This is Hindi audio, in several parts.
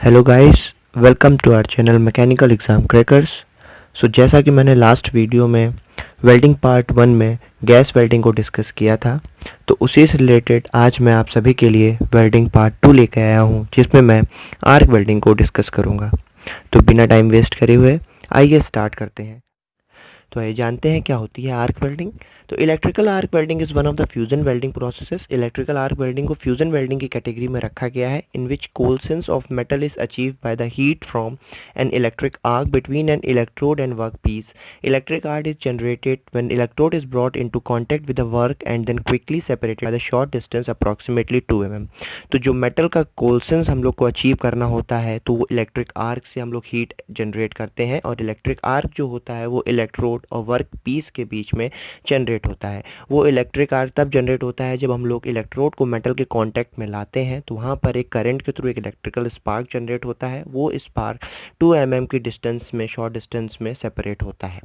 Hello guys, welcome to our channel mechanical exam crackers. जैसा कि मैंने लास्ट वीडियो में वेल्डिंग पार्ट 1 में गैस वेल्डिंग को डिस्कस किया था, तो उसी से रिलेटेड आज मैं आप सभी के लिए वेल्डिंग पार्ट 2 लेके आया हूँ, जिसमें मैं आर्क वेल्डिंग को डिस्कस करूँगा। तो बिना टाइम वेस्ट करे हुए आइए स्टार्ट करते हैं। तो आइए जानते हैं क्या होती है आर्क वेल्डिंग। तो electrical arc welding is one of the fusion welding processes. Electrical arc welding को फ्यूजन वेल्डिंग की कैटेगरी में रखा गया है, in which coalescence of metal is achieve by the heat from an electric arc between an electrode and work piece. Electric arc is generated when electrode is brought into contact with the work and then quickly separated by the short distance approximately 2 mm। तो जो मेटल का कोल्सन्स हम लोग को अचीव करना होता है, तो वो इलेक्ट्रिक आर्क से हम लोग हीट जनरेट करते हैं, और इलेक्ट्रिक आर्क जो होता है वो इलेक्ट्रोड और वर्क पीस के बीच में जनरेट होता है। वो इलेक्ट्रिक आर्क तब जनरेट होता है जब हम लोग इलेक्ट्रोड को मेटल के कांटेक्ट में लाते हैं, तो वहाँ पर एक करंट के थ्रू एक इलेक्ट्रिकल स्पार्क जनरेट होता है। वो स्पार्क 2 mm की डिस्टेंस में, शॉर्ट डिस्टेंस में सेपरेट होता है।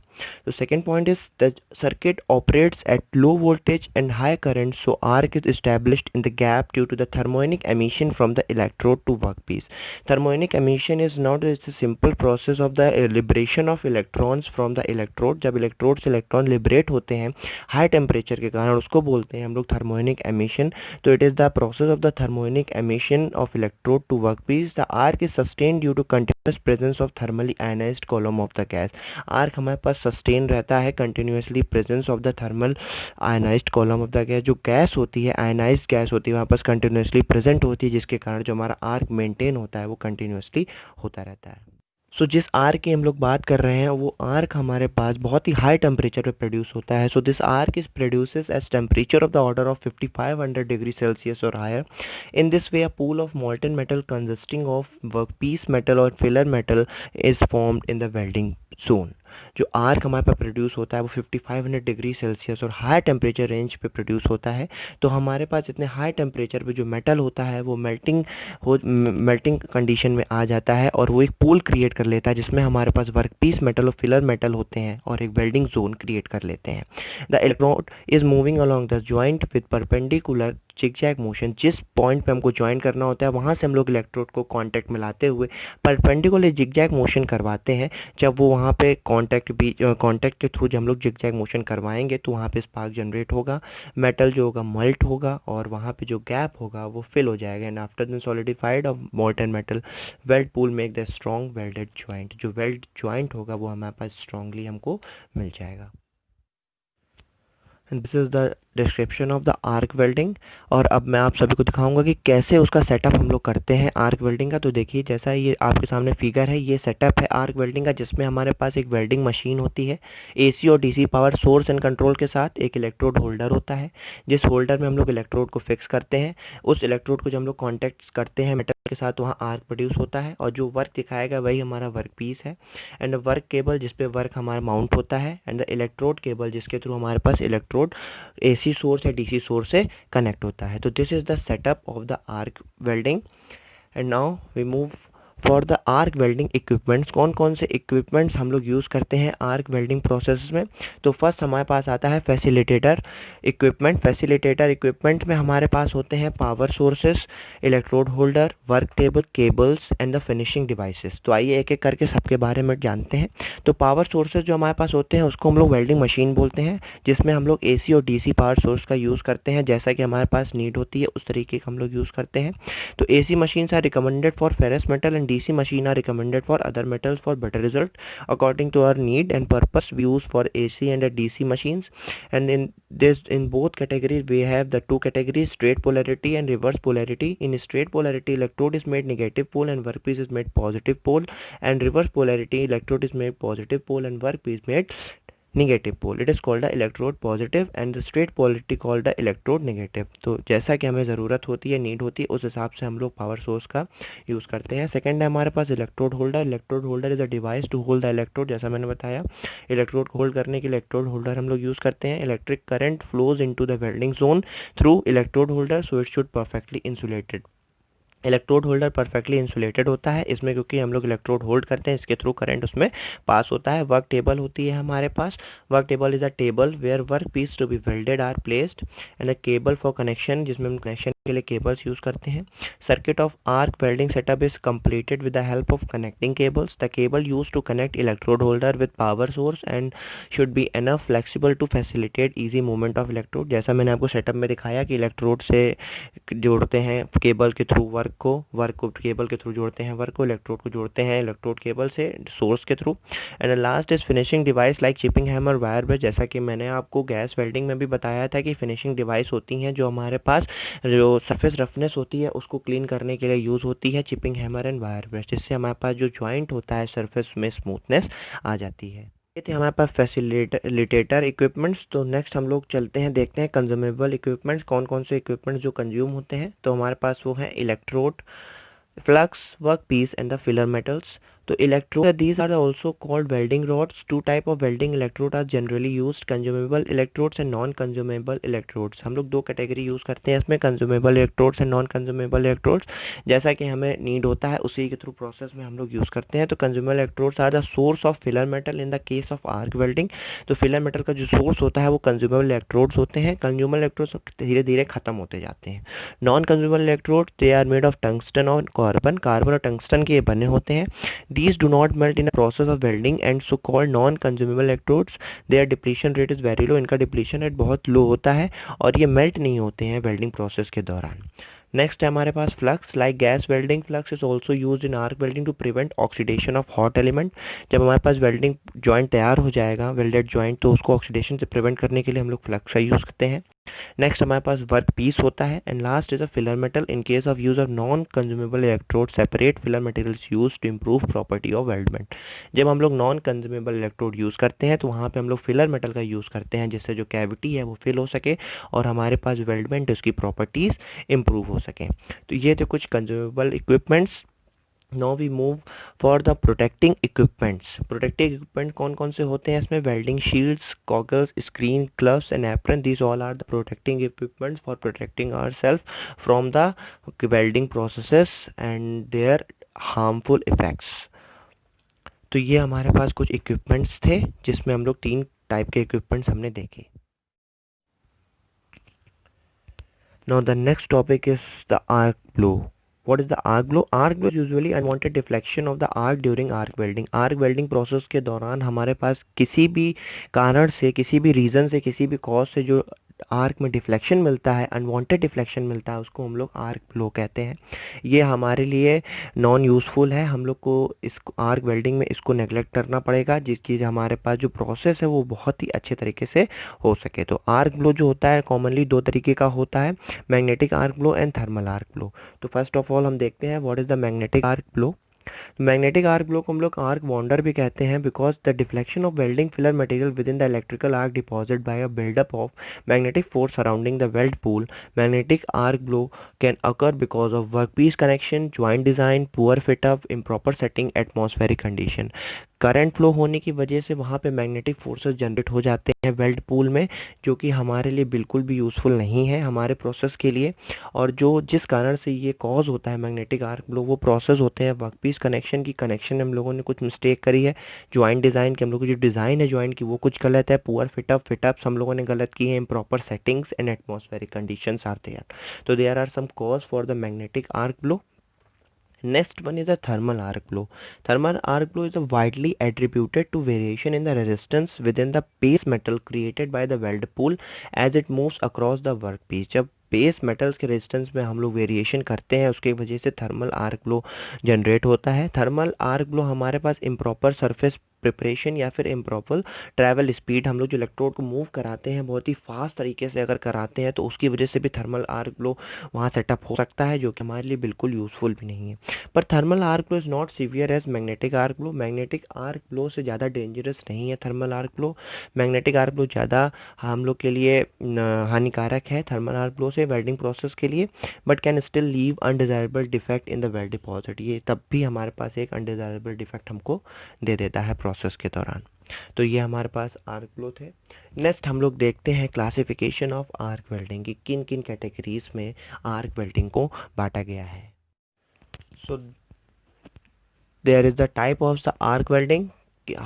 तो second point is the circuit operates at low voltage and high current, so arc is established in the gap due to the thermionic emission from the electrode to work piece. Thermonic emission is not it's a simple process of the liberation of electrons from the electrode। जब इलेक्ट्रोड से इलेक्ट्रॉन लिबरेट होते हैं हाई टेम्परेचर के कारण, उसको बोलते हैं हम लोग थर्मोनिक एमिशन। तो it is the process of the thermionic emission of electrode to work piece. The arc is sustain due to continuous presence of thermally ionised column of the gas. Arc हमारे पास सस्टेन रहता है continuously presence of the thermal ionised column of the gas. जो गैस होती है, आयनाइज्ड गैस होती है, वहाँ पास कंटिन्यूसली प्रेजेंट होती है, जिसके कारण जो हमारा आर्क मेंटेन होता है वो कंटिन्यूसली होता रहता है। जिस आर्क की हम लोग बात कर रहे हैं, वो आर्क हमारे पास बहुत ही हाई टेम्परेचर पे प्रोड्यूस होता है। This arc is produces as temperature of the order of 5500 degree Celsius और higher. In this way a pool of molten metal consisting of work piece metal और filler metal is formed in the welding zone. जो आर्क हमारे पास प्रोड्यूस होता है वो 5500 डिग्री सेल्सियस और हाई टेम्परेचर रेंज पे प्रोड्यूस होता है। तो हमारे पास इतने हाई टेम्परेचर पे जो मेटल होता है वो मेल्टिंग कंडीशन में आ जाता है, और वो एक पूल क्रिएट कर लेता है, जिसमें हमारे पास वर्क पीस मेटल और फिलर मेटल होते हैं, और एक वेल्डिंग जोन क्रिएट कर लेते हैं। The electrode is moving along the joint with perpendicular zigzag motion. जिस पॉइंट पे हमको ज्वाइन करना होता है, वहाँ से हम लोग इलेक्ट्रोड को कांटेक्ट में लाते हुए परपेंडिकुलर जिगजैग मोशन करवाते हैं। जब वो वहाँ पे कांटेक्ट के थ्रू जब हम लोग जिगजैग मोशन करवाएंगे, तो वहाँ पे स्पार्क जनरेट होगा, मेटल जो होगा मल्ट होगा, और वहाँ पे जो गैप होगा वो फिल हो जाएगा। And after then solidified of molten metal weld pool make the strong welded joint. जो वेल्ड ज्वाइंट होगा वो हमारे पास स्ट्रांगली हमको मिल जाएगा। This is the description of the arc welding. और अब मैं आप सभी को दिखाऊंगा कि कैसे उसका सेटअप हम लोग करते हैं आर्क वेल्डिंग का। तो देखिए, जैसा ये आपके सामने फिगर है, ये सेटअप है आर्क वेल्डिंग का, जिसमें हमारे पास एक वेल्डिंग मशीन होती है एसी और DC power source and control के साथ। एक इलेक्ट्रोड होल्डर होता है, जिस होल्डर में हम लोग इलेक्ट्रोड को फिक्स करते हैं। उस इलेक्ट्रोड को जब हम लोग कॉन्टैक्ट करते हैं मेटल के साथ, वहाँ आर्क प्रोड्यूस होता है, और जो वर्क दिखाएगा वही हमारा वर्क पीस है। एंड वर्क केबल जिसपे वर्क हमारा माउंट होता है, एंड द इलेक्ट्रोड केबल जिसके थ्रू हमारे पास इलेक्ट्रोड एसी सोर्स या डीसी सोर्स से कनेक्ट होता है। तो this is the setup of the arc welding. And now we move for the arc welding equipments. कौन कौन से इक्विपमेंट्स हम लोग यूज़ करते हैं आर्क वेल्डिंग प्रोसेस में। तो फर्स्ट हमारे पास आता है फैसिलिटेटर इक्विपमेंट। फैसिलिटेटर इक्विपमेंट में हमारे पास होते हैं power sources, electrode holder, work table, cables and the finishing devices. तो आइए एक एक करके सबके बारे में जानते हैं। तो पावर सोर्सेज जो हमारे पास होते हैं उसको हम लोग वेल्डिंग मशीन बोलते हैं, जिसमें हम लोग एसी और डीसी पावर सोर्स का यूज़ करते हैं। जैसा कि हमारे पास नीड होती है उस तरीके का हम लोग यूज़ करते हैं। तो AC machines are recommended for ferrous metal and DC machine are recommended for other metals for better result according to our need and purpose. We use for AC and DC machines, and in both categories we have the two categories, straight polarity and reverse polarity. In straight polarity, electrode is made negative pole and workpiece is made positive pole, and reverse polarity, electrode is made positive pole and workpiece made negative pole. It is called the electrode positive and the straight polarity called the electrode negative. तो जैसा कि हमें ज़रूरत होती है, नीड होती है, उस हिसाब से हम लोग पावर सोर्स का यूज़ करते हैं। सेकंड है हमारे पास electrode holder. Electrode holder is a device to hold the electrode. जैसा मैंने बताया, इलेक्ट्रोड को होल्ड करने के लिए इलेक्ट्रोड होल्डर हम लोग यूज़ करते हैं। Electric current flows into the welding zone through electrode holder, so it should perfectly insulated. Electrode holder perfectly insulated होता है इसमें, क्योंकि हम लोग इलेक्ट्रोड होल्ड करते हैं, इसके थ्रू करंट उसमें पास होता है। वर्क टेबल होती है हमारे पास। Work table is a table where work piece to be welded are placed, and a cable for connection, जिसमें हम कनेक्शन के लिए केबल्स यूज़ करते हैं। Circuit of arc welding setup is completed with the help of connecting cables. The cable use to connect electrode holder with power source and should be enough flexible to facilitate easy movement of electrode. जैसा मैंने आपको सेटअप में दिखाया कि इलेक्ट्रोड से जोड़ते हैं केबल के थ्रू वर्क को केबल के थ्रू जोड़ते हैं वर्क को, इलेक्ट्रोड को जोड़ते हैं इलेक्ट्रोड केबल से सोर्स के through. And last is finishing device like chipping hammer, wire brush. जैसा कि मैंने आपको गैस वेल्डिंग में भी बताया था कि फिनिशिंग डिवाइस होती हैं जो हमारे पास जो सरफेस रफनेस होती है उसको क्लीन करने के लिए यूज़ होती है, chipping hammer and wire brush, जिससे हमारे पास जो जॉइंट होता है सरफेस में स्मूथनेस आ जाती है। ये थे हमारे पास फैसिलिटेटर इक्विपमेंट्स। तो नेक्स्ट हम लोग चलते हैं, देखते हैं कंज्यूमेबल इक्विपमेंट्स, कौन कौन से इक्विपमेंट्स जो कंज्यूम होते हैं। तो हमारे पास वो हैं electrode, flux, workpiece and the filler metals. तो electrode, these are also called welding rods. Two type of welding electrode are generally used, consumable electrodes and non-consumable electrodes. हम लोग दो कैटेगरी यूज़ करते हैं इसमें, consumable electrodes and non-consumable electrodes। जैसा कि हमें नीड होता है उसी के थ्रू प्रोसेस में हम लोग यूज़ करते हैं। तो consumable electrodes are the source of filler metal in the case of arc welding। तो filler metal का जो सोर्स होता है वो consumable electrodes होते हैं। consumable electrodes धीरे धीरे ख़त्म होते जाते हैं। Non consumable electrode, they are made of tungsten और कार्बन और टंगस्टन के बने होते हैं। These do not melt in the process of welding and so called non-consumable electrodes. Their depletion rate is very low. इनका depletion rate बहुत लो होता है और ये मेल्ट नहीं होते हैं वेल्डिंग प्रोसेस के दौरान। नेक्स्ट है हमारे पास flux, like gas welding flux is also use in arc welding to prevent oxidation of hot element. जब हमारे पास वेल्डिंग जॉइंट तैयार हो जाएगा, वेल्डेड जॉइंट, तो उसको ऑक्सीडेशन से प्रिवेंट करने के लिए हम लोग फ्लक्स का यूज़ करते हैं। नेक्स्ट हमारे पास वर्क पीस होता है। And last is a filler metal. In case of use of non consumable electrode, separate filler materials use to improve property of weldment. जब हम लोग नॉन कंज्यूमेबल इलेक्ट्रोड यूज़ करते हैं तो वहाँ पे हम लोग फिलर मेटल का यूज़ करते हैं, जिससे जो कैविटी है वो फिल हो सके और हमारे पास वेल्डमेंट उसकी प्रॉपर्टीज़ इंप्रूव हो सकें। तो ये थे कुछ consumable equipments. Now we move for the protecting equipments. Protective equipment कौन कौन से होते हैं इसमें? Welding shields, goggles, screen, gloves and apron, these all are the protecting equipments for protecting our self from the welding processes and their harmful effects. तो ये हमारे पास कुछ इक्विपमेंट्स थे जिसमें हम लोग 3 टाइप के इक्विपमेंट्स हमने देखे। Now the next topic is the arc blow. What is the arc blow? Arc blow is usually unwanted deflection of the arc during arc welding. Arc welding process के दौरान हमारे पास किसी भी कारण से, किसी भी रीज़न से, किसी भी कॉज से जो आर्क में डिफ्लेक्शन मिलता है, अनवांटेड डिफ्लेक्शन मिलता है, उसको हम लोग आर्क ब्लो कहते हैं। ये हमारे लिए नॉन यूज़फुल है। हम लोग को इस आर्क वेल्डिंग में इसको नेगलेक्ट करना पड़ेगा, जिसकी हमारे पास जो प्रोसेस है वो बहुत ही अच्छे तरीके से हो सके। तो आर्क ब्लो जो होता है कॉमनली 2 तरीके का होता है, magnetic arc blow and thermal arc blow. तो फर्स्ट ऑफ ऑल हम देखते हैं what is the magnetic arc blow. Magnetic arc blow को हम लोग आर्क बॉन्डर भी कहते हैं, because the deflection of welding filler material within the electrical arc deposit by a buildup of magnetic force surrounding the weld pool. Magnetic arc blow can occur because of workpiece connection, joint design, poor fit up, improper setting, atmospheric condition. Current flow होने की वजह से वहाँ पे मैग्नेटिक फोर्सेस जनरेट हो जाते हैं वेल्ड पूल में, जो कि हमारे लिए बिल्कुल भी यूज़फुल नहीं है हमारे प्रोसेस के लिए। और जो जिस कारण से ये कॉज होता है मैग्नेटिक आर्क ब्लो, वो प्रोसेस होते हैं वर्कपीस कनेक्शन की। कनेक्शन में हम लोगों ने कुछ मिस्टेक करी है, जॉइंट डिज़ाइन की हम लोगों की जो डिज़ाइन है जॉइंट की वो कुछ गलत है, पुअर फिटअप्स हम लोगों ने गलत की है, improper settings and atmospheric conditions are there. तो there are some cause for the magnetic arc blow. Next one is a thermal arc blow. Thermal arc blow is widely attributed to variation in the resistance within the base metal created by the weld pool as it moves across the workpiece. जब बेस मेटल्स के रेजिस्टेंस में हम लोग वेरिएशन करते हैं उसकी वजह से थर्मल आर्क ब्लो जनरेट होता है। थर्मल आर्क ब्लो हमारे पास इम्प्रॉपर सरफेस प्रिपरेशन या फिर इम्प्रॉपर ट्रैवल स्पीड, हम लोग जो इलेक्ट्रोड को मूव कराते हैं बहुत ही फास्ट तरीके से अगर कराते हैं तो उसकी वजह से भी थर्मल आर्क ब्लो वहाँ सेटअप हो सकता है, जो कि हमारे लिए बिल्कुल यूज़फुल भी नहीं है। पर thermal arc blow is not severe as magnetic arc blow. Magnetic arc blow से ज़्यादा डेंजरस नहीं है thermal arc blow. Magnetic arc blow ज़्यादा हम लोग के लिए हानिकारक है थर्मल आर्क ब्लो से वेल्डिंग प्रोसेस के लिए, but can still leave undesirable defect in the weld deposit. ये तब भी हमारे पास एक अनडिजायरेबल डिफेक्ट हमको दे देता है प्रोसेस के दौरान। तो ये हमारे पास आर्क ब्लो थे। नेक्स्ट हम लोग देखते हैं क्लासिफिकेशन ऑफ आर्क वेल्डिंग की, किन किन कैटेगरीज में आर्क वेल्डिंग को बांटा गया है। So there is the type of the arc welding.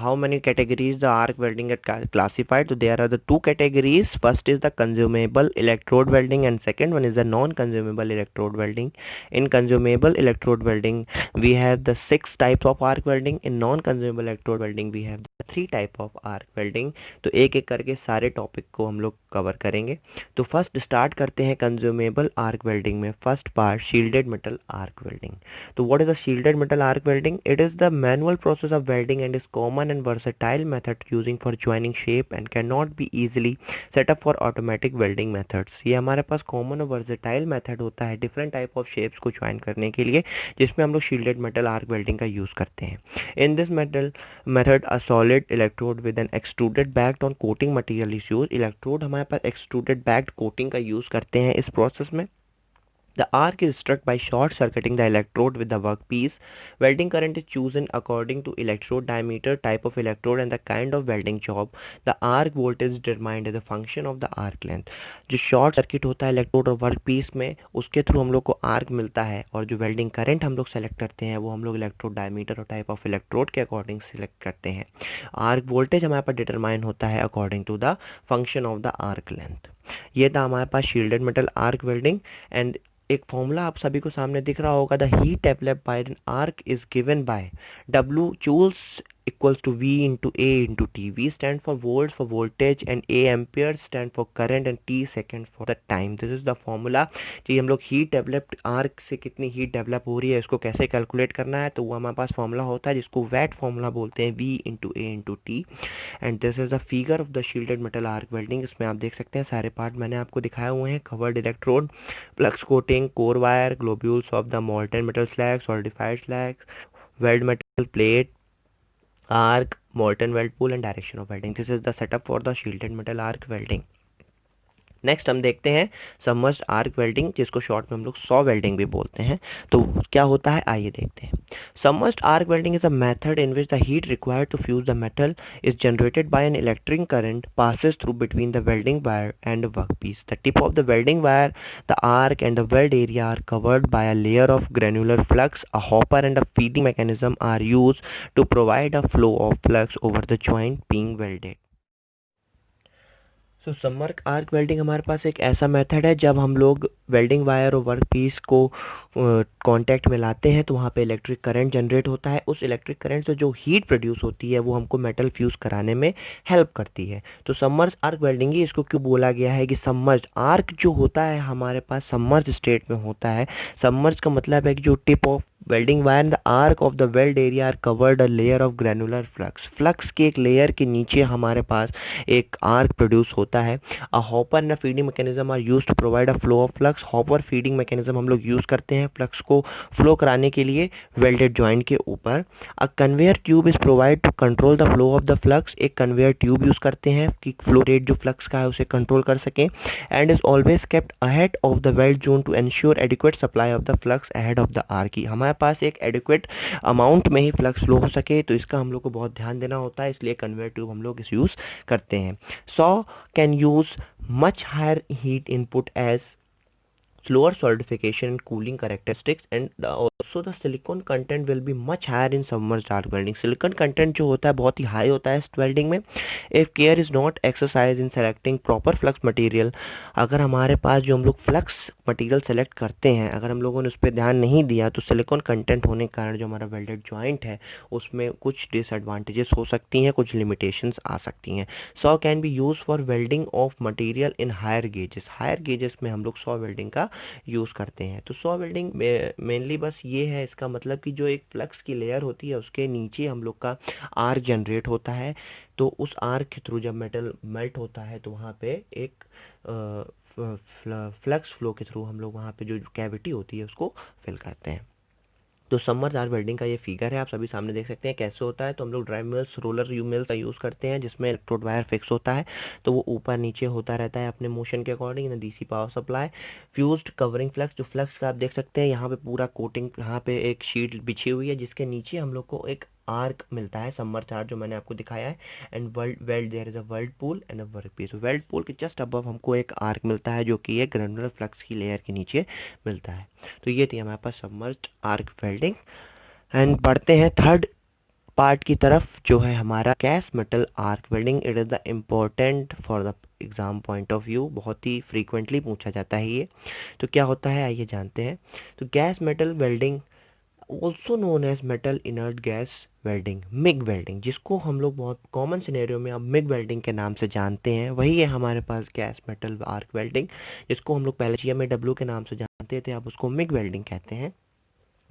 how many categories the arc welding get classified? So there are the two categories. First is the consumable electrode welding and second one is the non-consumable electrode welding. In consumable electrode welding we have the 6 types of arc welding. In non-consumable electrode welding we have the 3 type of arc welding. तो एक एक करके सारे टॉपिक को हम लोग कवर करेंगे. तो फर्स्ट स्टार्ट करते हैं कंज्यूमेबल आर्क वेल्डिंग में. First part shielded metal arc welding. तो what is the shielded metal arc welding? It is the manual process of welding and is common and versatile method using for joining shape and cannot be easily set up for automatic welding methods. ये हमारे पास common और versatile method होता है different type of shapes को join करने के लिए, जिसमें हम लोग shielded metal arc welding का use करते हैं. In this method a solid electrode with an extruded backed on coating material is used. Electrode हमारे पास extruded backed coating का use करते हैं इस process में. The arc is struck by short circuiting the electrode with the workpiece. Welding current is chosen according to electrode diameter, type of electrode and the kind of welding job. The arc voltage is determined as a function of the arc length. जो शॉर्ट सर्किट होता है इलेक्ट्रोड और वर्क पीस में, उसके थ्रू हम लोग को आर्क मिलता है, और जो वेल्डिंग करंट हम लोग सेलेक्ट करते हैं वो हम लोग इलेक्ट्रोड डायमीटर और टाइप ऑफ इलेक्ट्रोड के अकॉर्डिंग सेलेक्ट करते हैं. आर्क वोल्टेज हमारे पास डिटरमाइन होता है according to the function of the arc length. ये था हमारे पास shielded metal arc welding. And एक फॉर्मूला आप सभी को सामने दिख रहा होगा. The heat developed by an arc is given by W joules equals to V into A into T. V stands for volts for voltage and A amperes stand for current and T seconds for the time. This is the formula. जी हम लोग हीट डेवलप्ड आर्क से कितनी हीट डेवलप हो रही है इसको कैसे कैलकुलेट करना है, तो वो हमारे पास फॉर्मूला होता है जिसको वैट फॉर्मूला बोलते हैं, V into A into T. And this is the figure of the shielded metal arc welding. इसमें आप देख सकते हैं सारे पार्ट मैंने आपको दिखाए हुए हैं. Covered electrode, flux coating, core wire, globules of the molten metal slag, solidified slag, weld metal plate, arc, molten weld pool and direction of welding. This is the setup for the shielded metal arc welding. Next हम देखते हैं सबमर्ज्ड आर्क वेल्डिंग, जिसको शॉर्ट में हम लोग सॉ वेल्डिंग भी बोलते हैं. तो क्या होता है आइए देखते हैं. Submerged arc welding is a method in which the heat required to fuse the metal is generated by an electric current passes through between the welding wire and the workpiece. The tip of the welding wire, the arc and the weld area are covered by a layer of granular flux. A hopper and a feeding mechanism are used to provide a flow of flux over the joint being welded. So submerged arc welding हमारे पास एक ऐसा मेथड है जब हम लोग वेल्डिंग वायर और वर्क पीस को कांटेक्ट में लाते हैं तो वहाँ पे इलेक्ट्रिक करंट जनरेट होता है. उस इलेक्ट्रिक करंट से जो हीट प्रोड्यूस होती है वो हमको मेटल फ्यूज़ कराने में हेल्प करती है. तो सबमर्ज्ड आर्क वेल्डिंग ही इसको क्यों बोला गया है कि सबमर्ज्ड आर्क जो होता है हमारे पास सबमर्ज्ड स्टेट में होता है. सबमर्ज्ड का मतलब है कि जो tip of welding wire and the arc of the weld area are covered a layer of granular flux. Flux के एक लेयर के नीचे हमारे पास एक आर्क प्रोड्यूस होता है. A hopper and feeding mechanism are used to provide a flow of flux. Hopper feeding mechanism हम लोग यूज़ करते हैं फ्लक्स को फ्लो कराने के लिए वेल्डेड जॉइंट के ऊपर. A conveyor tube is provide to control the flow of the flux. एक कन्वेयर ट्यूब यूज़ करते हैं कि फ्लो रेट जो फ्लक्स का है उसे कंट्रोल कर सकें. And is always kept ahead of the weld zone to ensure adequate supply of the flux ahead of the arc. हमारे पास एक एडिक्वेट अमाउंट में ही फ्लक्स फ्लो हो सके, तो इसका हम लोग को बहुत ध्यान देना होता है, इसलिए कन्वेयर ट्यूब हम लोग इस यूज़ करते हैं. सॉ can use much higher heat input as slower solidification and cooling characteristics, and also the silicon content will be much higher in submerged arc welding. silicon content जो होता है बहुत ही हाई होता है इस वेल्डिंग में. if care is not exercised in selecting proper flux material, अगर हमारे पास जो हम लोग फ्लक्स मटेरियल सेलेक्ट करते हैं अगर हम लोगों ने उस पर ध्यान नहीं दिया तो सिलिकॉन कंटेंट होने के कारण जो हमारा वेल्डेड जॉइंट है उसमें कुछ डिसएडवांटेजेस हो सकती हैं, कुछ लिमिटेशंस आ सकती हैं. सॉ can be use for welding of material in higher gauges. Higher gauges में हम लोग सॉ वेल्डिंग का यूज़ करते हैं. तो सॉ वेल्डिंग मेनली बस ये है, इसका मतलब कि जो एक फ्लक्स की लेयर होती है उसके नीचे हम लोग का आर्क जनरेट होता है. तो उस आर्क के थ्रू जब मेटल मेल्ट होता है तो वहाँ पे एक फ्लक्स फ्लो के थ्रू हम लोग वहाँ पे जो कैविटी होती है उसको फिल करते हैं. तो सबमर्ज्ड आर्क वेल्डिंग का ये फिगर है, आप सभी सामने देख सकते हैं कैसे होता है. तो हम लोग dry mills, roller you mills का यूज़ करते हैं जिसमें इलेक्ट्रोड वायर फिक्स होता है, तो वो ऊपर नीचे होता रहता है अपने मोशन के according. DC power supply, fused covering flux, जो फ्लक्स का आप देख सकते हैं यहाँ पे पूरा कोटिंग, यहाँ पे एक शीट बिछी हुई है जिसके नीचे हम लोग को एक आर्क मिलता है, सबमर्ज्ड आर्क जो मैंने आपको दिखाया है. And weld there is a weld pool and a work piece. Weld pool के जस्ट अबव हमको एक आर्क मिलता है जो कि एक ग्रैनुलर फ्लक्स की लेयर के नीचे मिलता है. तो ये थी हमारे पास सबमर्ज्ड आर्क वेल्डिंग. एंड बढ़ते हैं थर्ड पार्ट की तरफ जो है हमारा gas metal arc welding. It is the important for the exam point of view, बहुत ही फ्रीक्वेंटली पूछा जाता है ये। तो क्या होता है आइए जानते हैं। तो gas metal welding also known as metal inert gas welding, MIG welding, जिसको हम लोग बहुत कॉमन सिनेरियो में अब मिग वेल्डिंग के नाम से जानते हैं, वही है हमारे पास गैस मेटल आर्क वेल्डिंग, जिसको हम लोग पहले GMAW के नाम से जानते थे, अब उसको मिग वेल्डिंग कहते हैं।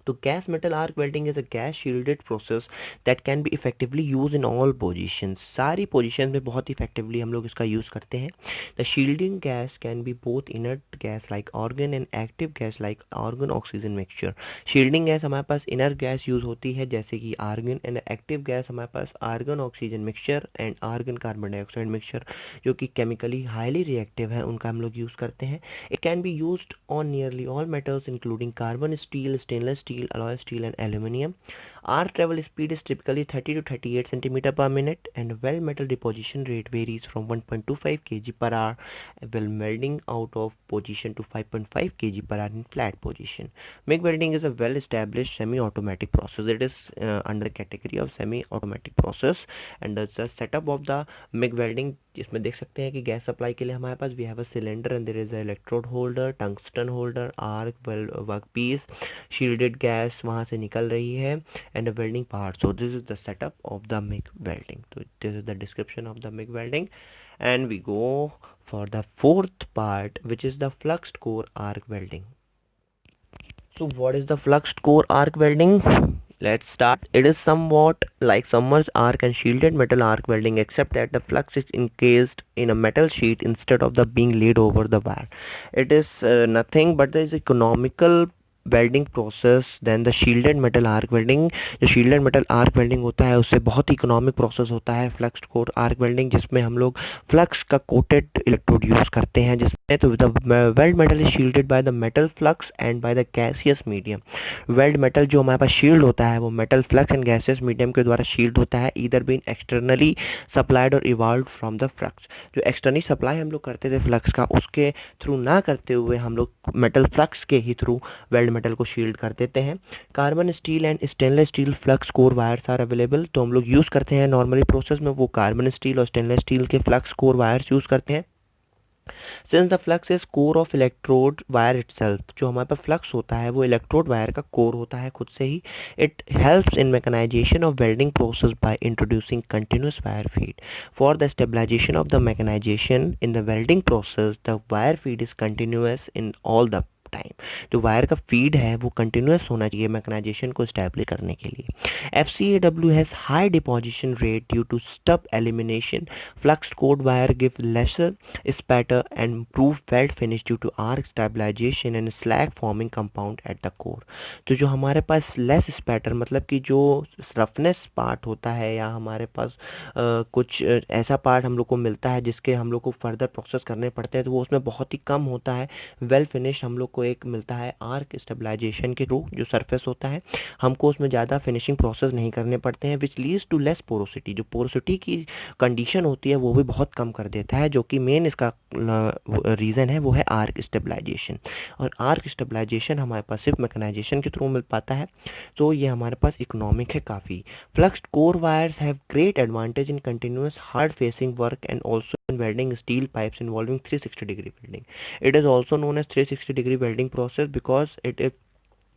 तो gas metal arc welding is a gas shielded process that can be effectively used in all positions। सारी positions में बहुत effectively हम लोग इसका use करते हैं। The shielding gas can be both inert gas like argon and active gas like argon oxygen mixture। shielding gas हमारे पास inert gas use होती है जैसे कि argon, and active gas हमारे पास argon oxygen mixture and argon carbon dioxide mixture, जो कि chemically highly reactive है, उनका हम लोग use करते हैं। It can be used on nearly all metals including carbon steel, stainless steel, alloy steel and aluminum। Arc travel speed is typically 30 to 38 centimeter per minute and weld metal deposition rate varies from 1.25 kg per hour while welding out of position to 5.5 kg per hour in flat position। MIG welding is a well established semi-automatic process। It is under the category of semi-automatic process and the setup of the MIG welding, जिसमें देख सकते हैं कि गैस सप्लाई के लिए हमारे पास we have a cylinder and there is a electrode holder, tungsten holder, arc work piece, shielded gas वहाँ से निकल रही है and a welding part. So this is the setup of the MIG welding. तो this is the description of the MIG welding and we go for the fourth part, which is the fluxed core arc welding। So what is the fluxed core arc welding? Let's start. It is somewhat like submerged arc and shielded metal arc welding, except that the flux is encased in a metal sheet instead of the being laid over the wire। It is nothing but there is economical welding process than the shielded metal arc welding. जो शील्डेड मेटल आर्क वेल्डिंग होता है उससे बहुत ही इकोनॉमिक प्रोसेस होता है फ्लक्स्ड कोर आर्क वेल्डिंग, जिसमें हम लोग फ्लक्स का कोटेड इलेक्ट्रोड यूज़ करते हैं, जिसमें तो the weld metal is shielded by the metal flux and by the gaseous medium. Weld metal जो हमारे पास शील्ड होता है वो metal flux and gaseous medium के द्वारा शील्ड होता है, ईदर बीन एक्सटर्नली सप्लाइड और इवॉल्व फ्रॉम द फ्लक्स। जो एक्सटर्नली सप्लाई हम लोग करते थे फ्लक्स का, उसके थ्रू ना करते हुए हम लोग मेटल फ्लक्स के ही थ्रू वेल्ड मेटल को शील्ड कर देते हैं। Carbon steel and stainless steel flux core wires are available. तो हम लोग यूज़ करते हैं नॉर्मली प्रोसेस में वो कार्बन स्टील और स्टेनलेस स्टील के फ्लक्स कोर वायर्स यूज़ करते हैं। Since the flux is core of electrode wire itself, जो हमारे पास फ्लक्स होता है वो इलेक्ट्रोड वायर का कोर होता है खुद से ही। It helps in mechanization of welding process by introducing continuous wire feed. For the stabilization of the mechanization in the welding process the wire feed is continuous in all the time. जो वायर का फीड है वो कंटिन्यूस होना चाहिए मैकेनाइजेशन को स्टैब्लिश करने के लिए। FCAW has high deposition rate due to stub elimination. Flux cored wire give lesser spatter and improve weld finish due to arc stabilization and slag forming compound at the core। तो जो हमारे पास लेस स्पैटर मतलब कि जो रफनेस पार्ट होता है या हमारे पास कुछ ऐसा पार्ट हम लोग को मिलता है जिसके हम लोग को फर्दर प्रोसेस करने पड़ते हैं, तो वो उसमें बहुत ही कम होता है। वेल फिनिश हम लोग को एक मिलता है आर्क स्टेबलाइजेशन के थ्रू, जो सरफेस होता है हमको उसमें ज़्यादा फिनिशिंग प्रोसेस नहीं करने पड़ते हैं, which leads to less porosity. जो पोरोसिटी की कंडीशन होती है वो भी बहुत कम कर देता है, जो कि मेन इसका रीज़न है वो है आर्क स्टेबलाइजेशन। और आर्क स्टेबलाइजेशन हमारे पास सिर्फ मैकेनाइजेशन के थ्रू मिल पाता है, तो ये हमारे पास इकोनॉमिक है काफ़ी। Fluxed core wires have great advantage in continuous hard facing work and also in welding steel pipes involving 360 degree welding. It is also known as 360 degree welding process because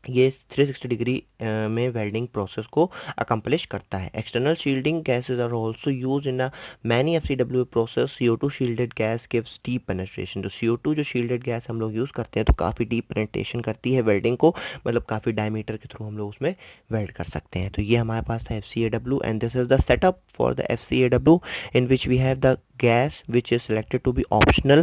ये 360 डिग्री में वेल्डिंग प्रोसेस को अकम्प्लिश करता है। External shielding gases are also use in many FCW process. CO2 shielded gas gives deep penetration. जो CO2 जो शील्डेड गैस हम लोग यूज़ करते हैं तो काफ़ी डीप पेनिट्रेशन करती है वेल्डिंग को, मतलब काफ़ी डायमीटर के थ्रू हम लोग उसमें वेल्ड कर सकते हैं। तो ये हमारे पास था FCAW and this is the setup for the FCAW in which we have the gas which is selected to be optional,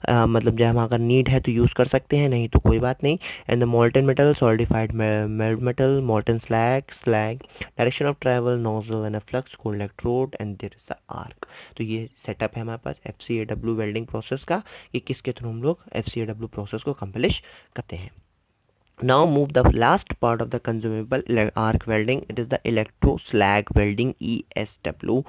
मतलब जब हम अगर नीड है तो यूज़ कर सकते हैं, नहीं तो कोई बात नहीं। And the molten metal solidified melt metal molten slag direction of travel nozzle and flux को electrode and there is the arc. तो ये सेटअप है हमारे पास FCAW वेल्डिंग प्रोसेस का कि किसके थ्रू हम लोग FCAW प्रोसेस को कंप्लीट करते हैं। Now move the last part of the consumable arc welding. It is the electro slag welding ESW।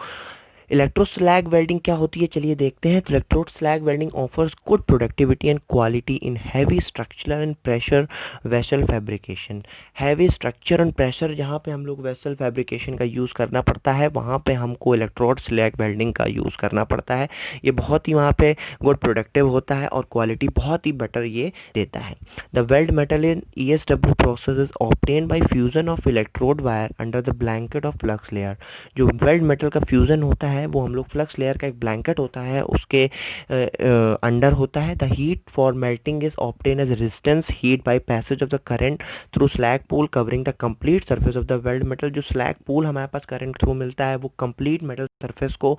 Electro slag welding क्या होती है, चलिए देखते हैं। तो electro slag welding offers good productivity and quality in heavy structural and pressure vessel fabrication. Heavy structure and pressure, जहाँ पे हम लोग वेसल फैब्रिकेशन का यूज़ करना पड़ता है, वहाँ पे हमको इलेक्ट्रोड स्लैग वेल्डिंग का यूज़ करना पड़ता है। ये बहुत ही वहाँ पे गुड प्रोडक्टिव होता है और क्वालिटी बहुत ही बेटर ये देता है। The weld metal in ESW process is obtain bye fusion of electrode wire under the blanket of flux layer. जो वेल्ड मेटल का फ्यूज़न होता है वो हम लोग फ्लक्स लेयर का एक ब्लैंकेट होता है उसके अंडर होता है। The heat for melting is obtain as resistance heat by passage of the current through slag pool covering the complete surface of the weld metal. जो स्लैग पूल हमारे पास करंट थ्रू मिलता है वो कंप्लीट मेटल सरफेस को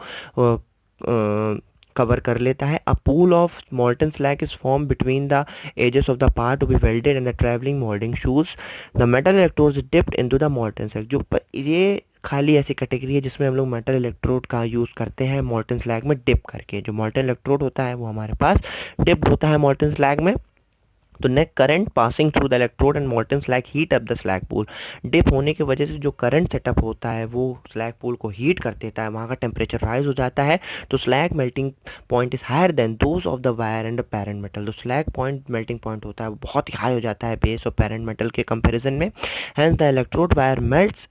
कवर कर लेता है। A pool of molten slag is formed between the edges of the part to be welded and the traveling molding shoes the metal electrodes dipped into the molten slag। जो ये खाली ऐसी कैटेगरी है जिसमें हम लोग मेटल इलेक्ट्रोड का यूज़ करते हैं मोल्टन स्लैग में डिप करके। जो मोल्टन इलेक्ट्रोड होता है वो हमारे पास डिप होता है मोल्टन स्लैग में। तो net current passing through the electrode and molten slag heat up the slag pool. Dip होने की वजह से जो करंट सेटअप होता है वो स्लैग पूल को हीट कर देता है, वहाँ का टेम्परेचर राइज हो जाता है। तो slag melting point is higher than those of the wire and parent metal. तो स्लैग पॉइंट मेल्टिंग पॉइंट होता है वो बहुत ही हाई हो जाता है बेस और पेरेंट मेटल के कंपेरिजन में। Hence the electrode wire melts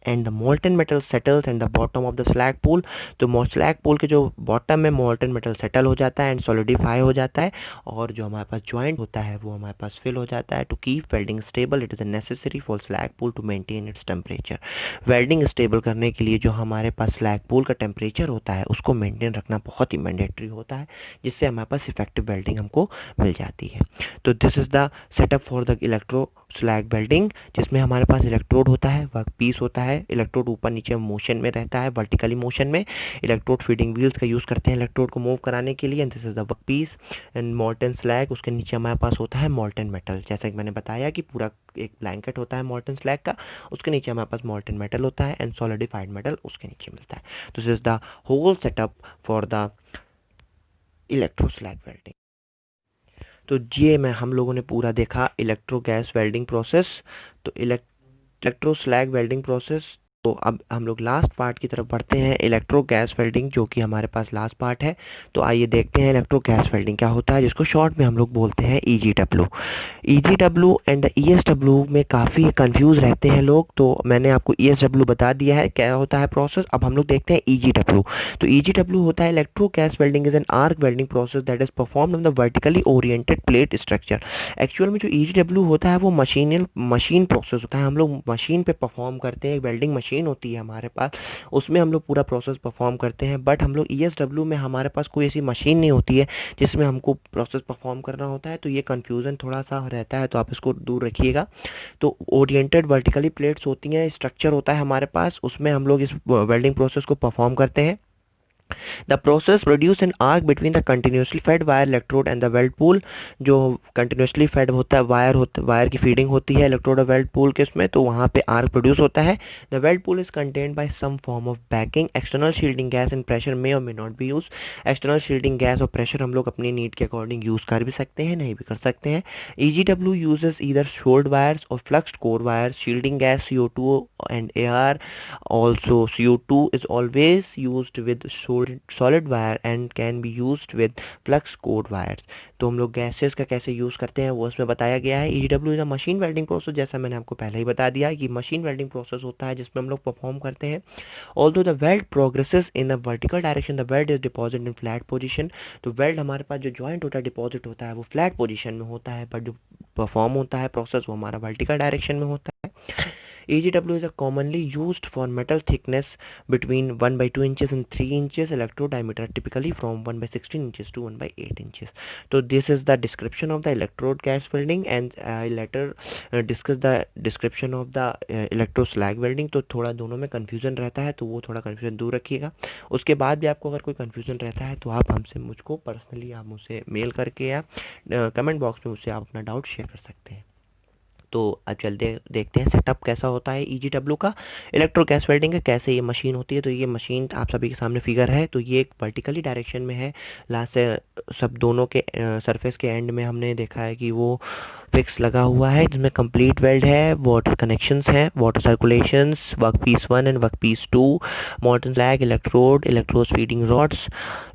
and the molten metal settles and the bottom of the slag pool. तो स्लैग पूल के जो बॉटम में मोल्टन मेटल सेटल हो जाता है एंड सॉलिडिफाई हो जाता है और जो हमारे पास जॉइंट होता है वो हमारे पास फिल हो जाता है। To keep welding stable it is necessary for slag pool to maintain its temperature. Welding stable करने के लिए जो हमारे पास स्लैग पूल का टेम्परेचर होता है उसको मेंटेन रखना बहुत ही मैंडेटरी होता है, जिससे हमारे पास इफेक्टिव वेल्डिंग हमको मिल जाती है। तो this is the setup for the electro slag welding, जिसमें हमारे पास इलेक्ट्रोड होता है, वर्क पीस होता है। इलेक्ट्रोड ऊपर नीचे मोशन में रहता है, वर्टिकली मोशन में। इलेक्ट्रोड फीडिंग व्हील्स का यूज़ करते हैं इलेक्ट्रोड को मूव कराने के लिए। And this is the work piece and molten slag. उसके नीचे हमारे पास होता है मोल्टन मेटल। जैसा कि मैंने बताया कि पूरा एक ब्लैंकेट होता है मोल्टन स्लैग का, उसके नीचे हमारे पास मोल्टन मेटल होता है एंड सॉलिडिफाइड मेटल उसके नीचे मिलता है। तो this is the whole setup for the electro slag welding. तो ये मैं हम लोगों ने पूरा देखा इलेक्ट्रो गैस वेल्डिंग प्रोसेस। तो इलेक्ट्रो स्लैग वेल्डिंग प्रोसेस। तो अब हम लोग लास्ट पार्ट की तरफ बढ़ते हैं, इलेक्ट्रो गैस वेल्डिंग, जो कि हमारे पास लास्ट पार्ट है। तो आइए देखते हैं इलेक्ट्रो गैस वेल्डिंग क्या होता है, जिसको शॉर्ट में हम लोग बोलते हैं EGW। EGW एंड ESW में काफ़ी कंफ्यूज रहते हैं लोग, तो मैंने आपको ESW बता दिया है क्या होता है प्रोसेस। अब हम लोग देखते हैं EGW। तो EGW होता है electro gas welding is an arc welding process that is performed on the vertically oriented plate structure. Actual में जो EGW होता है वो मशीन प्रोसेस होता है। हम लोग मशीन पे परफॉर्म करते हैं, वेल्डिंग मशीन होती है हमारे पास, उसमें हम लोग पूरा प्रोसेस परफॉर्म करते हैं। बट हम लोग ESW में हमारे पास कोई ऐसी मशीन नहीं होती है जिसमें हमको प्रोसेस परफॉर्म करना होता है। तो ये कन्फ्यूज़न थोड़ा सा रहता है, तो आप इसको दूर रखिएगा। तो ओरिएंटेड वर्टिकली प्लेट्स होती हैं, स्ट्रक्चर होता है हमारे पास, उसमें हम लोग इस वेल्डिंग प्रोसेस को परफॉर्म करते हैं। The process produce an arc between the continuously fed wire electrode and the weld pool। जो continuously fed होता है वायर की फीडिंग होती है इलेक्ट्रोड और वेल्ड पूल के उसमें, तो वहाँ पे आर्क प्रोड्यूस होता है। The weld pool is contained by some form of backing। external shielding gas and pressure may or may not be used। external shielding gas और pressure हम लोग अपनी नीड के अकॉर्डिंग यूज़ कर भी सकते हैं, नहीं भी कर सकते हैं। EGW uses either shored wires or fluxed core wires। shielding gas CO2 and AR। also CO2 is always used with solid wire and can be used with flux core wires। तो हम लोग गैसेस का कैसे यूज़ करते हैं वो इसमें बताया गया है। EGW is a machine welding process, जैसा मैंने आपको पहले ही बता दिया कि मशीन वेल्डिंग प्रोसेस होता है जिसमें हम लोग परफॉर्म करते हैं। Although the weld progresses in the vertical direction the weld is deposit in flat position. तो वेल्ड हमारे पास जो जॉइंट होता है, डिपॉजिट होता है, वो फ्लैट पोजिशन में होता है, बट जो परफॉर्म होता है प्रोसेस वो हमारा वर्टिकल डायरेक्शन में होता है। EGW is a commonly used for metal thickness between 1/2 inches and 3 inches, electrode diameter typically from 1/16 inches to 1/8 inches। तो this is the description of the electrode gas welding and I later discuss the description of the electro slag welding। तो थोड़ा दोनों में confusion रहता है, तो वो थोड़ा confusion दूर रखिएगा। उसके बाद भी आपको अगर कोई confusion रहता है तो आप हमसे मुझको पर्सनली आप मुझसे मेल करके या कमेंट बॉक्स में मुझसे आप अपना डाउट शेयर कर सकते हैं। तो अब चलते देखते हैं सेटअप कैसा होता है EGW का, इलेक्ट्रो गैस वेल्डिंग का, कैसे ये मशीन होती है। तो ये मशीन आप सभी के सामने फिगर है। तो ये एक वर्टिकली डायरेक्शन में है, लास्ट से सब दोनों के सरफेस के एंड में हमने देखा है कि वो फिक्स लगा हुआ है, जिसमें कंप्लीट वेल्ड है, वाटर कनेक्शंस हैं, water circulations, work piece 1 and work piece 2, molten slag, electrode feeding rods,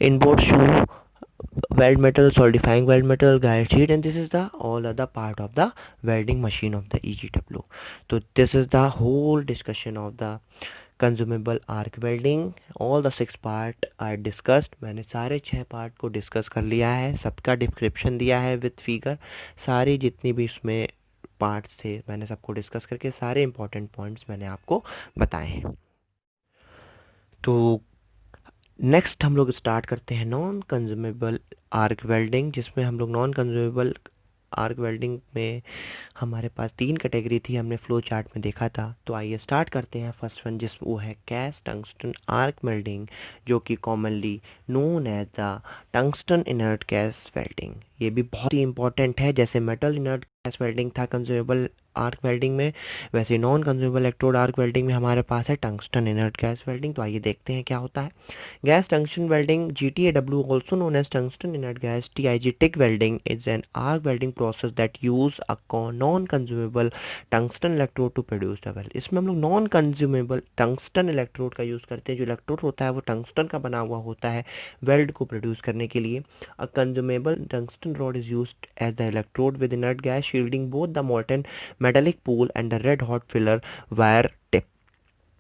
inboard shoe, weld metal, solidifying weld metal, guide sheet, and this is the all other part of the welding machine of the EGW. So this is the whole discussion of the consumable arc welding. All the 6 part I discussed. मैंने सारे 6 पार्ट को डिस्कस कर लिया है, सबका डिस्क्रिप्शन दिया है विद फिगर। सारी जितनी भी इसमें पार्ट्स थे मैंने सबको डिस्कस करके सारे इंपॉर्टेंट पॉइंट्स मैंने आपको बताए हैं। तो नेक्स्ट हम लोग स्टार्ट करते हैं नॉन कंज्यूमेबल आर्क वेल्डिंग, जिसमें हम लोग नॉन कंज्यूमेबल आर्क वेल्डिंग में हमारे पास 3 कैटेगरी थी, हमने फ्लो चार्ट में देखा था। तो आइए स्टार्ट करते हैं फर्स्ट वन, जिस वो है गैस टंगस्टन आर्क वेल्डिंग, जो कि commonly known as the tungsten inert gas welding. ये भी बहुत ही इंपॉर्टेंट है, जैसे मेटल इनर्ट गैस वेल्डिंग था कंज्यूमेबल आर्क वेल्डिंग में, वैसे non consumable electrode arc welding में हमारे पास है टंगस्टन इनर्ट गैस वेल्डिंग। तो आइए देखते हैं क्या होता है। Gas tungsten welding GTAW, also known as tungsten inert gas TIG TIG welding, is an arc welding process that use a non-consumable tungsten electrode to produce the weld। इसमें हम लोग नॉन कंज्यूमेबल टंगस्टन इलेक्ट्रोड का यूज़ करते हैं। जो इलेक्ट्रोड होता है वो टंगस्टन का बना हुआ होता है वेल्ड को प्रोड्यूस करने के लिए। A consumable tungsten rod is used as the electrode with inert gas shielding both the molten metallic pool and the red hot filler wire tip।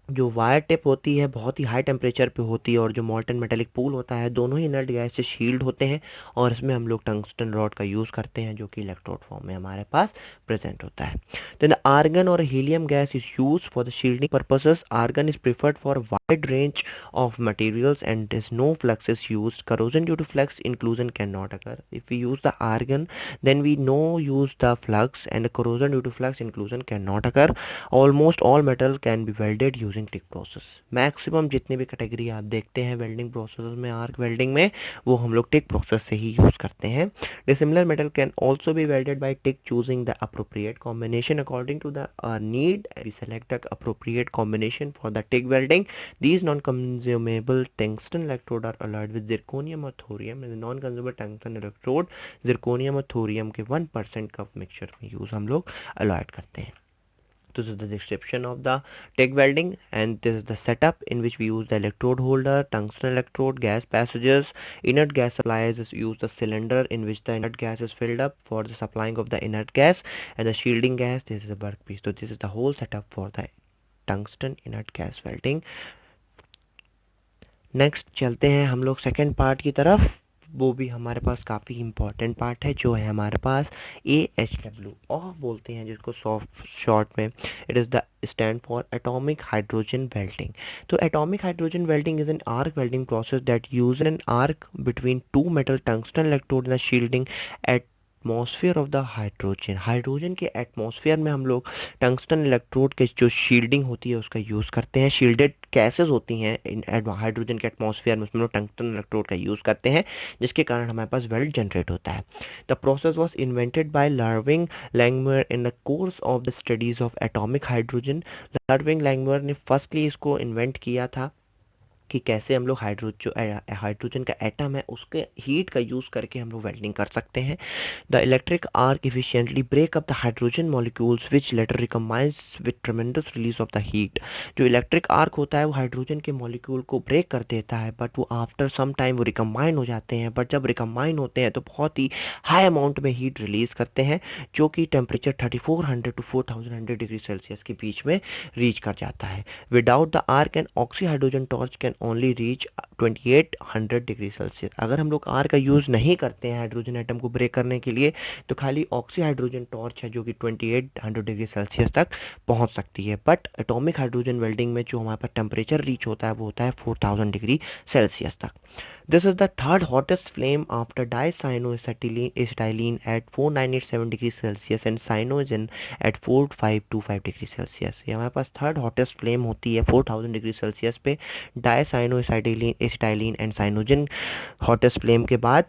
जो वायर टिप होती है बहुत ही हाई टेम्परेचर पे होती है, और जो मॉल्टन मेटेलिक पूल होता है, दोनों ही इनर्ट गैस से शील्ड होते हैं, और इसमें हम लोग टंगस्टन रॉड का यूज़ करते हैं, जो कि इलेक्ट्रोड फॉर्म में हमारे पास प्रेजेंट होता है। देन आर्गन और helium gas is use for the shielding purposes. Argon is preferred for wide range of materials and is no flux is use. Corrosion due to flux inclusion can not occur. If we use the argon then we no use the flux, and the corrosion due to flux inclusion cannot occur। Almost all metal can be welded using TIG process। Maximum जितनी भी कैटेगरी आप देखते हैं वेल्डिंग प्रोसेस में, आर्क वेल्डिंग में, वो हम लोग TIG प्रोसेस से ही यूज़ करते हैं। Dissimilar metal can also be welded by TIG choosing the appropriate combination according to the need। We select the appropriate combination for the TIG welding। These non-consumable tungsten electrode are alloyed with zirconium or thorium, and the non-consumable tungsten electrode zirconium और थोरियम के 1% का मिक्सचर में यूज़ हम लोग अलॉयड करते हैं। This is the description of the TIG welding, and this is the setup in which we use the electrode holder, tungsten electrode, gas passages, inert gas supplies use the cylinder in which the inert gas is filled up for the supplying of the inert gas, and the shielding gas, this is the workpiece। So this is the whole setup for the tungsten inert gas welding। Next चलते हैं हम लोग सेकेंड पार्ट की तरफ। वो भी हमारे पास काफ़ी इम्पॉर्टेंट पार्ट है, जो है हमारे पास AHW और बोलते हैं जिसको सॉफ्ट शॉर्ट में। It is the stand for atomic hydrogen welding. तो atomic hydrogen welding is an arc welding process that use an arc between two metal tungsten electrode in the shielding atmosphere of the hydrogen. Hydrogen के एटमॉस्फेयर में हम लोग टंगस्टन इलेक्ट्रोड के जो शील्डिंग होती है उसका यूज़ करते हैं। शील्डेड गैसेस होती हैं इन हाइड्रोजन के एटमॉस्फेयर में, उसमें लोग टंगस्टन इलेक्ट्रोड का यूज़ करते हैं, जिसके कारण हमारे पास वेल्ड जनरेट होता है। The process was invented by Irving Langmuir in the course of the studies of atomic hydrogen. Irving Langmuir ने फर्स्टली इसको इन्वेंट किया था कि कैसे हम लोग हाइड्रोजन का एटम है उसके हीट का यूज़ करके हम लोग वेल्डिंग कर सकते हैं। The electric arc efficiently break up the hydrogen molecules which later recombines with tremendous release of the heat. जो इलेक्ट्रिक आर्क होता है वो हाइड्रोजन के मॉलिक्यूल को ब्रेक कर देता है, बट वो आफ्टर सम टाइम वो रिकम्बाइन हो जाते हैं। बट जब रिकम्बाइन होते हैं तो बहुत ही हाई अमाउंट में हीट रिलीज़ करते हैं, जो कि टेम्परेचर 3400 टू 4100 डिग्री सेल्सियस के बीच में रीच कर जाता है। Without the arc and oxy hydrogen torch can only reach 2800 degree Celsius. अगर हम लोग आर का यूज़ नहीं करते हैं हाइड्रोजन एटम को ब्रेक करने के लिए, तो खाली ऑक्सी हाइड्रोजन टॉर्च है जो कि 2800 डिग्री सेल्सियस तक पहुंच सकती है। बट एटॉमिक हाइड्रोजन वेल्डिंग में जो हमारे पास टेम्परेचर रीच होता है वो होता है 4000 डिग्री सेल्सियस तक। This is the third hottest flame after dicyanoacetylene at 4987 degrees Celsius and cyanogen at 4525 degree Celsius. ये हमारे पास थर्ड हॉटेस्ट फ्लेम होती है 4000 डिग्री सेल्सियस पे। Dicyanoacetylene acetylene and cyanogen hottest flame के बाद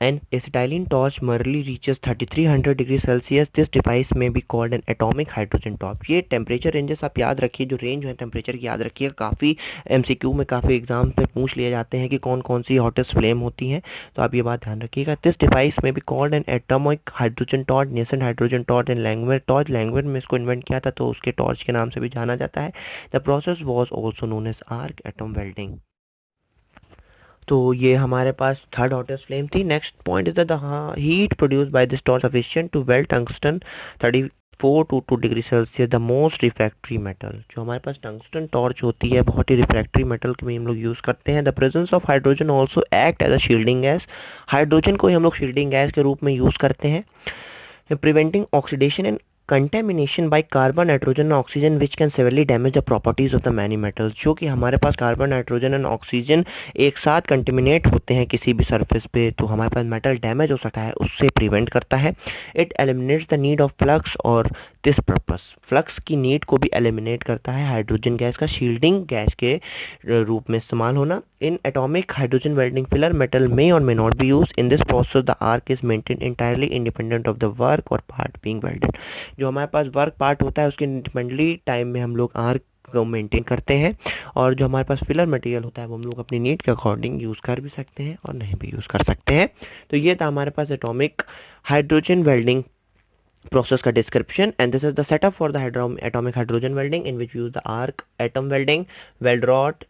An acetylene torch merely reaches 3300 degree Celsius. This device में be called an atomic hydrogen torch. ये टेम्परेचर रेंजेस आप याद रखिए, जो रेंज है टेम्परेचर की याद रखिए. काफ़ी एमसीक्यू में काफ़ी एग्जाम पे पूछ लिए जाते हैं कि कौन कौन सी हॉटेस्ट फ्लेम होती हैं, तो आप ये बात ध्यान रखिएगा. दिस डिवाइस में be called an atomic hydrogen torch, nascent hydrogen torch and language में इसको इन्वेंट किया था, तो उसके टॉर्च के नाम से भी जाना जाता है. The process was also known as arc atom welding. तो ये हमारे पास थर्ड हॉटेस्ट फ्लेम थी. Next point is the heat produce by this torch sufficient to weld tungsten 34 to 2 degree Celsius the most refractory metal. जो हमारे पास टंगस्टन टॉर्च होती है बहुत ही रिफ्रैक्टरी मेटल में हम लोग यूज़ करते हैं. The presence of hydrogen also act as a shielding gas. Hydrogen को ही हम लोग शील्डिंग गैस के रूप में यूज़ करते हैं. Preventing oxidation and contamination by carbon nitrogen और oxygen which can severely damage the properties of the many metals. जो कि हमारे पास कार्बन नाइट्रोजन एंड ऑक्सीजन एक साथ कंटेमिनेट होते हैं किसी भी सरफेस पे, तो हमारे पास मेटल डैमेज हो सकता है, उससे प्रिवेंट करता है. It eliminates the need of flux और दिस पर्पस. फ्लक्स की नीड को भी एलिमिनेट करता है हाइड्रोजन गैस का शील्डिंग गैस के रूप में इस्तेमाल होना. In atomic hydrogen welding filler metal may or may not be used. In this process the arc is maintained entirely independent of the work or part being welded. जो हमारे पास वर्क पार्ट होता है उसके इंडिपेंडेंटली टाइम में हम लोग आर्क को मेंटेन करते हैं, और जो हमारे पास फिलर मटेरियल होता है वो हम लोग अपनी नीड के अकॉर्डिंग यूज़ कर भी सकते हैं और नहीं भी यूज़ कर सकते हैं. तो ये था हमारे पास एटॉमिक हाइड्रोजन वेल्डिंग process का description. And this is the setup for the atomic hydrogen welding in which we use the arc atom welding. weld rod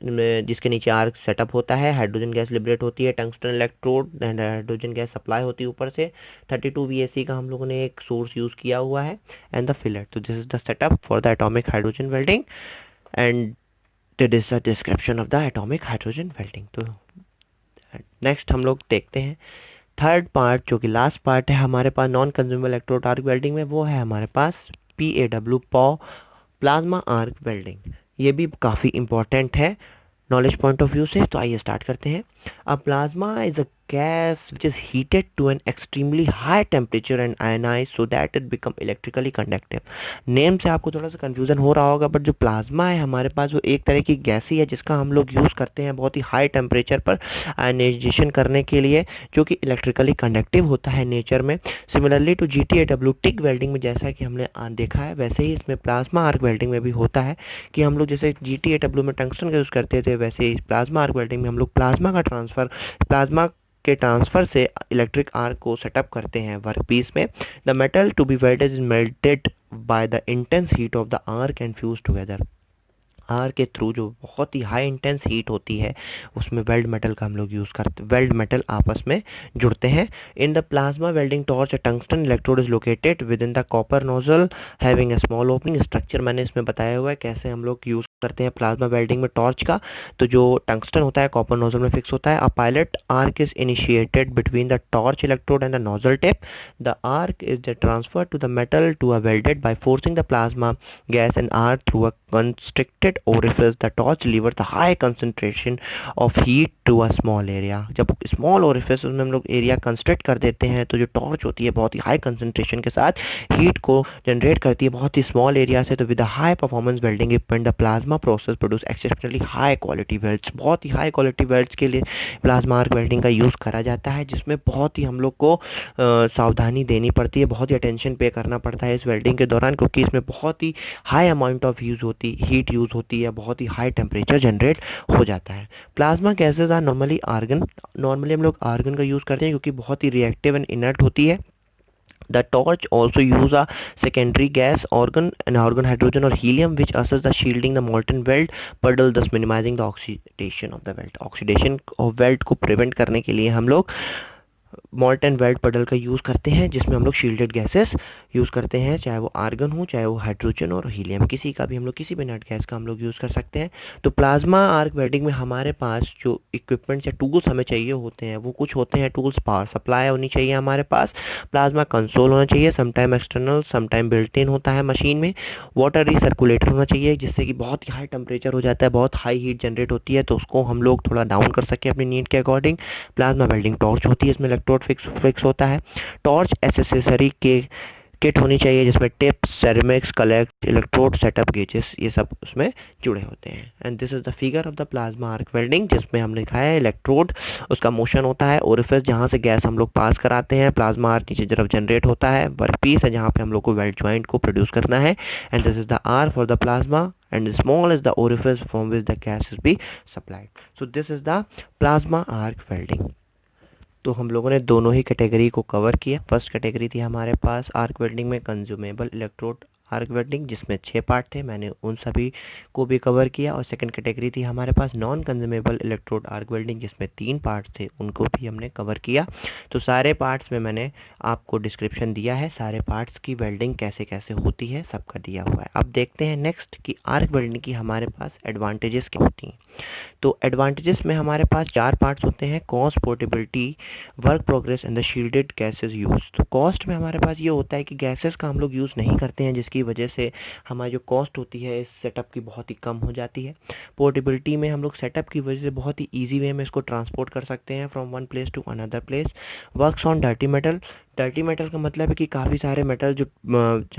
जिसके नीचे arc setup होता है, हाइड्रोजन गैस लिबरेट होती है, tungsten electrode and hydrogen gas supply होती है ऊपर से. 32 VAC का हम लोगों ने एक सोर्स यूज़ किया हुआ है एंड द फिलर. तो this is the setup for the atomic hydrogen welding and this is the description of the atomic hydrogen welding. तो नेक्स्ट हम लोग देखते हैं थर्ड पार्ट, जो कि लास्ट पार्ट है हमारे पास non consumable electrode arc welding में. वो है हमारे पास PAW प्लाज्मा आर्क वेल्डिंग. ये भी काफ़ी इंपॉर्टेंट है नॉलेज पॉइंट ऑफ व्यू से. तो आइए स्टार्ट करते हैं. A plasma is a gas which is heated to an extremely high temperature and ionized so that it become electrically conductive. Name से आपको थोड़ा सा कंफ्यूजन हो रहा होगा, बट जो प्लाज्मा है हमारे पास वो एक तरह की गैस ही है जिसका हम लोग यूज़ करते हैं बहुत ही हाई टेम्परेचर पर आयनाइजेशन करने के लिए, जो कि इलेक्ट्रिकली कंडक्टिव होता है नेचर में. Similarly to GTAW TIG welding में जैसा कि हमने देखा है, वैसे ही इसमें प्लाज्मा आर्क वेल्डिंग में भी होता है कि हम लोग जैसे GTAW में टंगस्टन का यूज़ करते थे, वैसे ही प्लाज्मा आर्क वेल्डिंग में हम लोग प्लाज्मा के ट्रांसफ़र से इलेक्ट्रिक आर्क को सेटअप करते हैं वर्क पीस में. The metal to be welded is melted by the intense heat of the arc and fuse together. Arc के थ्रू जो बहुत ही हाई इंटेंस हीट होती है उसमें वेल्ड मेटल का हम लोग यूज़ करते, वेल्ड मेटल आपस में जुड़ते हैं. In the plasma welding torch tungsten electrode is located with in the copper nozzle having a small opening. Structure मैंने इसमें बताया हुआ है कैसे हम लोग यूज़ करते हैं प्लाज्मा वेल्डिंग में टॉर्च का. तो जो टंगस्टन होता है कॉपर नोजल में फिक्स होता है. A pilot arc is initiated between the torch electrode and the nozzle tip. The arc is the transfer to the metal to a welded by forcing the plasma gas and arc through a constricted orifice. The torch delivers the high concentration of heat to a small area. जब small orifice में हम लोग एरिया कंस्ट्रक्ट कर देते हैं तो जो टॉर्च होती है बहुत ही हाई कंसंट्रेशन के साथ हीट को जनरेट करती है बहुत ही स्मॉल एरिया से. तो with high performance welding equipment the plasma process produce exceptionally high quality welds. बहुत ही हाई क्वालिटी वेल्ड्स के लिए प्लाज्मा आर्क वेल्डिंग का यूज़ करा जाता है, जिसमें बहुत ही हम लोग को सावधानी देनी पड़ती है, बहुत ही अटेंशन पे करना पड़ता है इस वेल्डिंग के दौरान, क्योंकि इसमें बहुत ही high amount of heat use होती है, बहुत ही हाई टेम्परेचर जनरेट हो जाता है. प्लाज्मा गैसेज आर नॉर्मली हम लोग आर्गन का यूज़ करते हैं क्योंकि बहुत ही रिएक्टिव एंड इनर्ट होती है. The torch also use a secondary gas organ hydrogen or helium which assists the shielding the molten weld puddle, thus minimizing the oxidation of the weld. Oxidation of weld को prevent करने के लिए हम लोग मॉल्टन वेल्ड पडल का यूज़ करते हैं, जिसमें हम लोग शील्डेड गैसेस यूज़ करते हैं, चाहे वो आर्गन हो चाहे वो हाइड्रोजन और हीलियम, किसी का भी हम लोग किसी भी नट गैस का हम लोग यूज़ कर सकते हैं. तो प्लाज्मा आर्क वेल्डिंग में हमारे पास जो इक्विपमेंट्स या टूल्स हमें चाहिए होते हैं वो कुछ होते हैं टूल्स. पावर सप्लाई होनी चाहिए हमारे पास, प्लाज्मा कंसोल होना चाहिए, sometime external sometime built in होता है मशीन में, वाटर रिसर्कुलेटर होना चाहिए जिससे कि बहुत ही हाई टेम्परेचर हो जाता है, बहुत हाई हीट जनरेट होती है तो उसको हम लोग थोड़ा डाउन कर सकें अपनी नीड के अकॉर्डिंग. प्लाज्मा वेल्डिंग टॉर्च होती है, इसमें इलेक्ट्रोड फिक्स होता है. टॉर्च एसेसरी किट होनी चाहिए जिसमें tips, ceramics, collet, electrode, setup, gauges, ये सब उसमें जुड़े होते हैं। And this is the figure of the plasma arc welding, जिसमें हमने लिखा है इलेक्ट्रोड, उसका मोशन होता है, ओरिफिस जहाँ से गैस हम लोग पास कराते हैं, प्लाज्मा आर्क नीचे तरफ जनरेट होता है, वर्कपीस है जहाँ पे हम लोग को वेल्ड ज्वाइंट को प्रोड्यूस करना है, and this is the air for the plasma and small is the orifice from which the gas is be supplied. So this is the plasma arc welding. तो हम लोगों ने दोनों ही कैटेगरी को कवर किया। फर्स्ट कैटेगरी थी हमारे पास आर्क वेल्डिंग में कंज्यूमेबल इलेक्ट्रोड आर्क वेल्डिंग, जिसमें 6 पार्ट थे, मैंने उन सभी को भी कवर किया। और सेकंड कैटेगरी थी हमारे पास non consumable electrode arc welding, जिसमें 3 पार्ट थे, उनको भी हमने कवर किया। तो सारे पार्ट्स में मैंने आपको डिस्क्रिप्शन दिया है, सारे पार्ट्स की वेल्डिंग कैसे कैसे होती है सबका दिया हुआ है। अब देखते हैं नेक्स्ट कि आर्क वेल्डिंग की हमारे पास एडवांटेजेस क्या होती हैं। तो एडवांटेजेस में हमारे पास 4 पार्ट्स होते हैं: cost, portability, work progress and the shielded gases use. तो कॉस्ट में हमारे पास ये होता है कि गैसेस का हम लोग यूज़ नहीं करते हैं, जिसकी वजह से हमारी जो कॉस्ट होती है इस सेटअप की बहुत ही कम हो जाती है। पोर्टेबिलिटी में हम लोग सेटअप की वजह से बहुत ही ईजी वे में इसको ट्रांसपोर्ट कर सकते हैं from one place to another place. Works on dirty metal, dirty metal का मतलब है कि काफ़ी सारे मेटल जो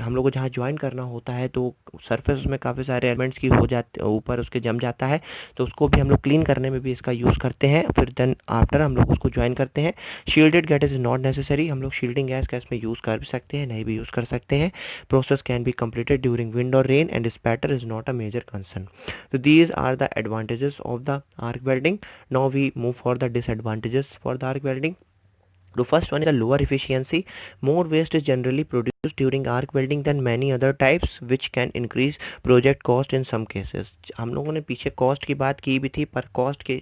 हम लोग को जहाँ ज्वाइन करना होता है तो सरफेस में काफ़ी सारे एलिमेंट्स की हो जाते, ऊपर उसके जम जाता है, तो उसको भी हम लोग क्लीन करने में भी इसका यूज़ करते हैं। फिर देन आफ्टर हम लोग उसको ज्वाइन करते हैं। Shielded gas is not necessary, हम लोग शील्डिंग गैस का इसमें यूज़ कर भी सकते हैं, नहीं भी यूज़ कर सकते हैं। Process can be completed during wind और rain and spatter is not a major concern. तो these are the advantages of the arc welding. Now we move for the disadvantages for the arc welding. The first one is the lower efficiency. More waste is generally produced during arc welding than many other types, which can increase project cost in some cases. हम लोगों ने पीछे कॉस्ट की बात की भी थी, पर कॉस्ट के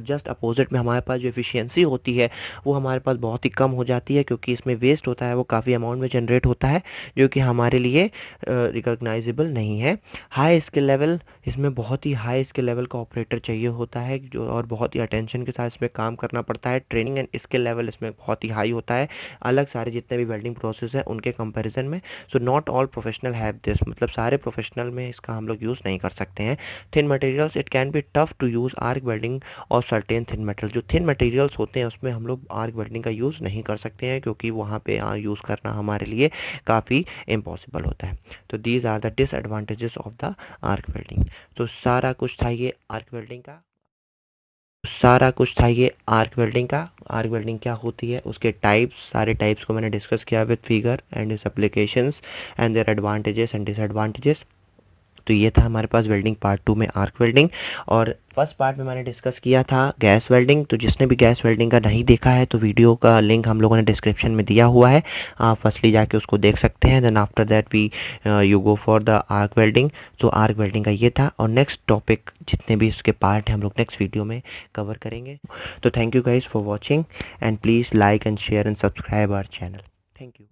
जस्ट अपोजिट में हमारे पास जो एफिशिएंसी होती है वो हमारे पास बहुत ही कम हो जाती है, क्योंकि इसमें वेस्ट होता है वो काफ़ी अमाउंट में जनरेट होता है, जो कि हमारे लिए रिकॉग्नाइजेबल नहीं है। हाई स्किल लेवल, इसमें बहुत ही हाई स्किल लेवल का ऑपरेटर चाहिए होता है जो, और बहुत ही अटेंशन के साथ इसमें काम करना पड़ता है। ट्रेनिंग एंड स्किल लेवल इसमें बहुत ही हाई होता है, अलग सारे जितने भी वेल्डिंग प्रोसेस हैं उनके कंपैरिजन में। So not all professional have this, मतलब सारे प्रोफेशनल में इसका हम लोग यूज़ नहीं कर सकते हैं। Thin materials, it can be tough to use arc welding और सर्टेन थिन मटेरियल। जो थिन मटेरियल्स होते हैं उसमें हम लोग आर्क वेल्डिंग का यूज़ नहीं कर सकते हैं, क्योंकि वहाँ पे यूज़ करना हमारे लिए काफ़ी इम्पॉसिबल होता है। तो these are the disadvantages of the arc welding. तो सारा कुछ था ये आर्क वेल्डिंग का, आर्क वेल्डिंग का। आर्क वेल्डिंग क्या होती है, उसके टाइप्स, सारे टाइप्स को मैंने डिस्कस किया with figure and is applications and their advantages and disadvantages. तो ये था हमारे पास वेल्डिंग पार्ट 2 में आर्क वेल्डिंग। और फर्स्ट पार्ट में मैंने डिस्कस किया था गैस वेल्डिंग। तो जिसने भी गैस वेल्डिंग का नहीं देखा है तो वीडियो का लिंक हम लोगों ने डिस्क्रिप्शन में दिया हुआ है, आप फर्स्टली जाके उसको देख सकते हैं। Then after that we you go for the arc welding. तो आर्क वेल्डिंग का ये था, और नेक्स्ट टॉपिक जितने भी इसके पार्ट हैं हम लोग नेक्स्ट वीडियो में कवर करेंगे। तो thank you guys for watching, and please like and share and subscribe our channel. Thank you.